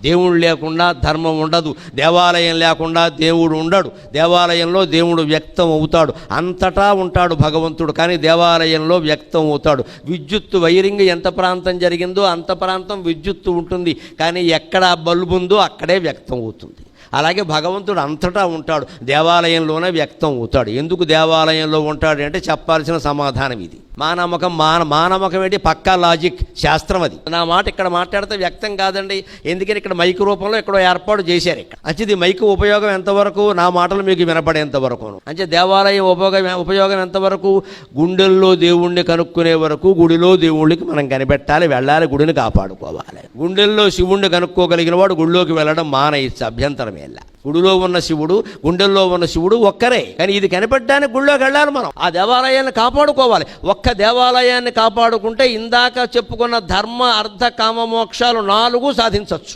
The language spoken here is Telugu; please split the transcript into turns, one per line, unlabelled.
దేవుడు లేకుండా ధర్మం ఉండదు, దేవాలయం లేకుండా దేవుడు ఉండడు. దేవాలయంలో దేవుడు వ్యక్తం అవుతాడు, అంతటా ఉంటాడు భగవంతుడు, కానీ దేవాలయంలో వ్యక్తం అవుతాడు. విద్యుత్తు వైరింగ్ ఎంత ప్రాంతం జరిగిందో అంత ప్రాంతం విద్యుత్తు ఉంటుంది, కానీ ఎక్కడ బల్బు ఉందో అక్కడే వ్యక్తం అవుతుంది. అలాగే భగవంతుడు అంతటా ఉంటాడు, దేవాలయంలోనే వ్యక్తం అవుతాడు. ఎందుకు దేవాలయంలో ఉంటాడు అంటే చెప్పాల్సిన సమాధానం ఇది. మానమకం ఏంటి? పక్కా లాజిక్, శాస్త్రం అది. నా మాట ఇక్కడ మాట్లాడితే వ్యక్తం కాదండి, ఎందుకని ఇక్కడ మైకు రూపంలో ఎక్కడో ఏర్పాటు చేశారు. ఇక్కడ అంచేది మైకు ఉపయోగం ఎంతవరకు? నా మాటలు మీకు వినపడేంత వరకు. అంటే దేవాలయం ఉపయోగం ఎంతవరకు? గుండెల్లో దేవుణ్ణి కనుక్కునే వరకు గుడిలో దేవుళ్ళకి మనం కనిపెట్టాలి, వెళ్ళాలి, గుడిని కాపాడుకోవాలి. గుండెల్లో శివుణ్ణి కనుక్కోగలిగిన వాడు గుడిలోకి వెళ్ళడం మానేయచ్చు, అభ్యంతరమే. గుడిలో ఉన్న శివుడు, గుండెల్లో ఉన్న శివుడు ఒక్కరే, కానీ ఇది కనిపెట్టడానికి గుడిలోకి వెళ్ళాలి. మనం ఆ దేవాలయాన్ని కాపాడుకోవాలి. ఒక్క దేవాలయాన్ని కాపాడుకుంటే ఇందాక చెప్పుకున్న ధర్మ, అర్థ, కామ, మోక్షాలు 4 సాధించవచ్చు.